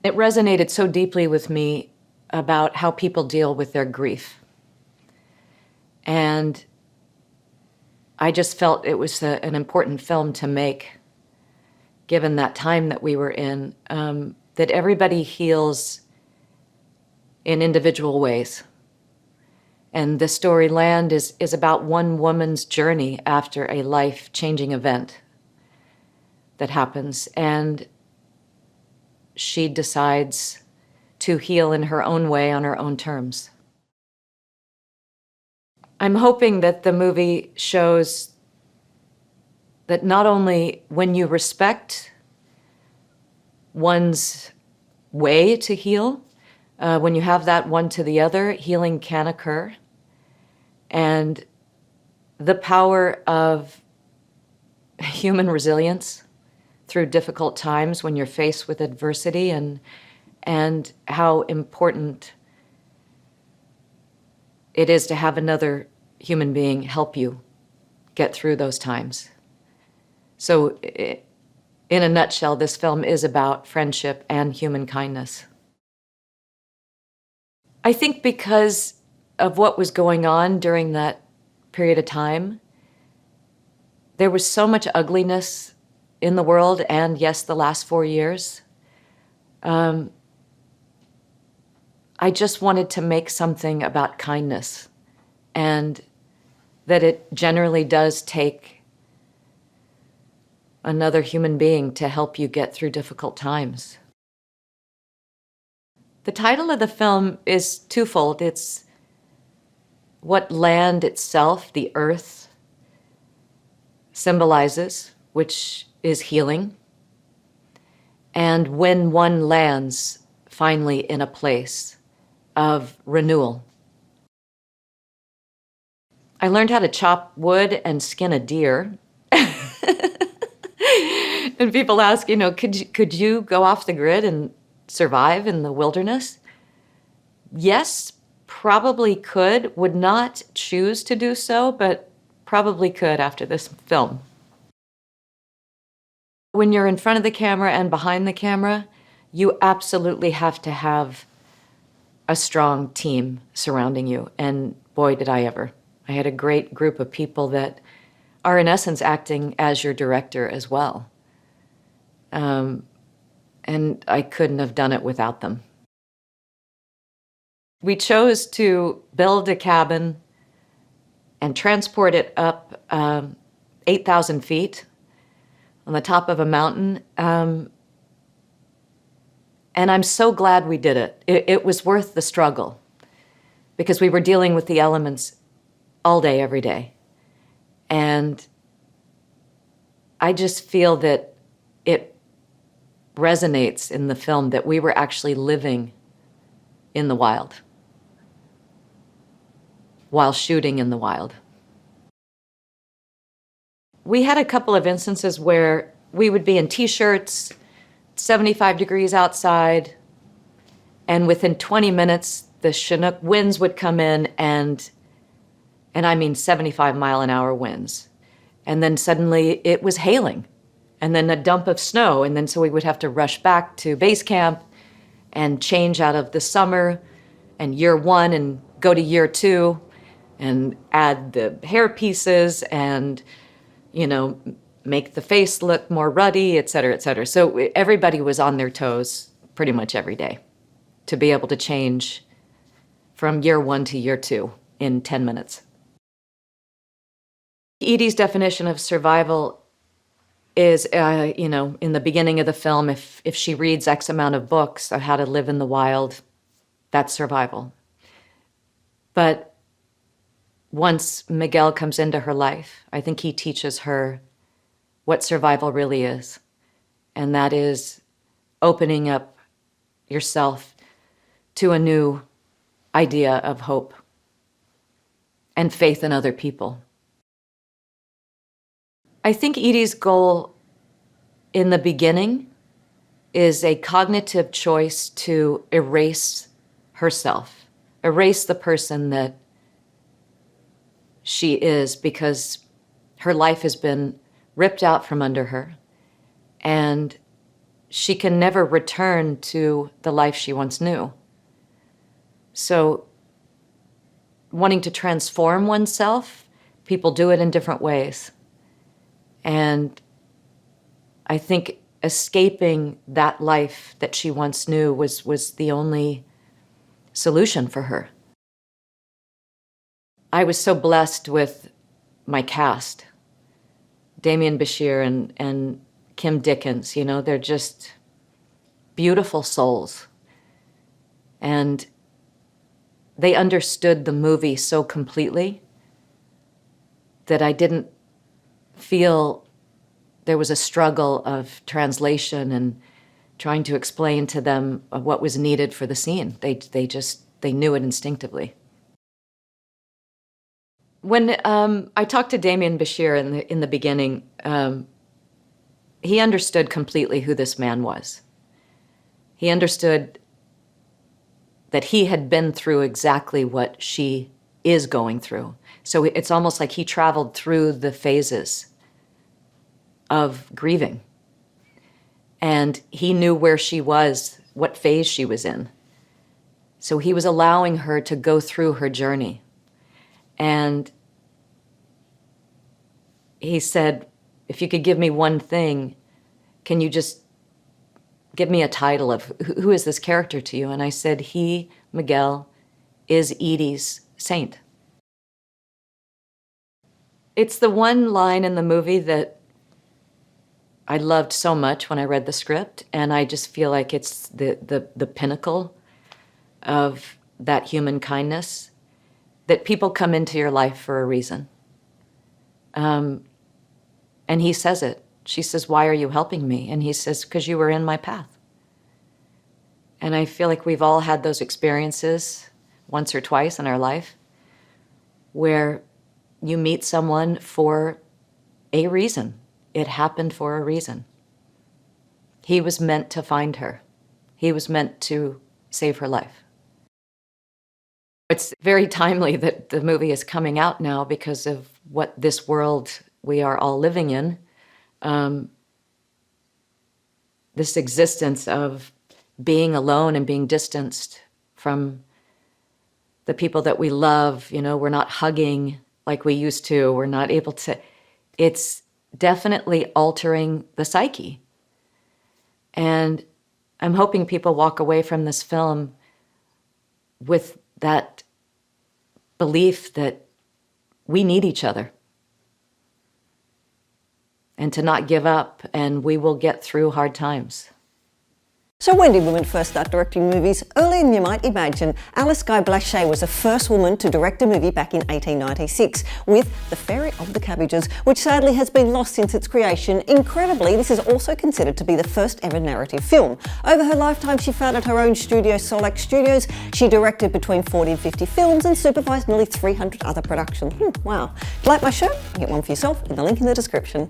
It resonated so deeply with me about how people deal with their grief. And I just felt it was an important film to make, given that time that we were in, that everybody heals in individual ways. And the story Land is about one woman's journey after a life-changing event that happens. And she decides to heal in her own way, on her own terms. I'm hoping that the movie shows that not only when you respect one's way to heal, when you have that one to the other, healing can occur. And the power of human resilience through difficult times when you're faced with adversity, and how important it is to have another human being help you get through those times. So in a nutshell, this film is about friendship and human kindness. I think because of what was going on during that period of time, there was so much ugliness in the world, and yes, the last 4 years. I just wanted to make something about kindness, and that it generally does take another human being to help you get through difficult times. The title of the film is twofold. It's what land itself, the earth, symbolizes, which is healing, and when one lands finally in a place of renewal. I learned how to chop wood and skin a deer. And people ask, could you go off the grid and survive in the wilderness? Yes, probably could. Would not choose to do so, but probably could after this film. When you're in front of the camera and behind the camera, you absolutely have to have a strong team surrounding you. And boy, did I ever. I had a great group of people that are in essence acting as your director as well. And I couldn't have done it without them. We chose to build a cabin and transport it up 8,000 feet on the top of a mountain. And I'm so glad we did it. It was worth the struggle, because we were dealing with the elements all day, every day. And I just feel that it resonates in the film that we were actually living in the wild while shooting in the wild. We had a couple of instances where we would be in t-shirts, 75 degrees outside, and within 20 minutes, the Chinook winds would come in, and I mean 75-mile-an-hour winds. And then suddenly it was hailing, and then a dump of snow, and then so we would have to rush back to base camp and change out of the summer and year one and go to year two and add the hair pieces and, make the face look more ruddy, et cetera, et cetera. So everybody was on their toes pretty much every day to be able to change from year one to year two in 10 minutes. Edee's definition of survival is, in the beginning of the film, if she reads X amount of books on how to live in the wild, that's survival. But once Miguel comes into her life, I think he teaches her what survival really is. And that is opening up yourself to a new idea of hope and faith in other people. I think Edee's goal in the beginning is a cognitive choice to erase herself, erase the person that she is, because her life has been ripped out from under her, and she can never return to the life she once knew. So wanting to transform oneself, people do it in different ways. And I think escaping that life that she once knew was the only solution for her. I was so blessed with my cast, Demián, Bichir, and Kim Dickens. You know, they're just beautiful souls. And they understood the movie so completely that I didn't feel there was a struggle of translation and trying to explain to them what was needed for the scene. They knew it instinctively. When I talked to Demián Bichir in the beginning, he understood completely who this man was. He understood that he had been through exactly what she is going through. So it's almost like he traveled through the phases of grieving. And he knew where she was, what phase she was in. So he was allowing her to go through her journey. And he said, if you could give me one thing, can you just give me a title of who is this character to you? And I said, he, Miguel, is Edee's saint. It's the one line in the movie that I loved so much when I read the script, and I just feel like it's the pinnacle of that human kindness, that people come into your life for a reason. And he says it. She says, why are you helping me? And he says, because you were in my path. And I feel like we've all had those experiences once or twice in our life where you meet someone for a reason. It happened for a reason. He was meant to find her. He was meant to save her life. It's very timely that the movie is coming out now because of what this world we are all living in. This existence of being alone and being distanced from the people that we love. You know, we're not hugging like we used to. We're not able to. It's definitely altering the psyche. And I'm hoping people walk away from this film with that belief that we need each other and to not give up, and we will get through hard times. So when did women first start directing movies? Earlier than you might imagine, Alice Guy Blaché was the first woman to direct a movie back in 1896 with The Fairy of the Cabbages, which sadly has been lost since its creation. Incredibly, this is also considered to be the first ever narrative film. Over her lifetime, she founded her own studio, Solac Studios. She directed between 40 and 50 films and supervised nearly 300 other productions. Wow. If you like my show, get one for yourself in the link in the description.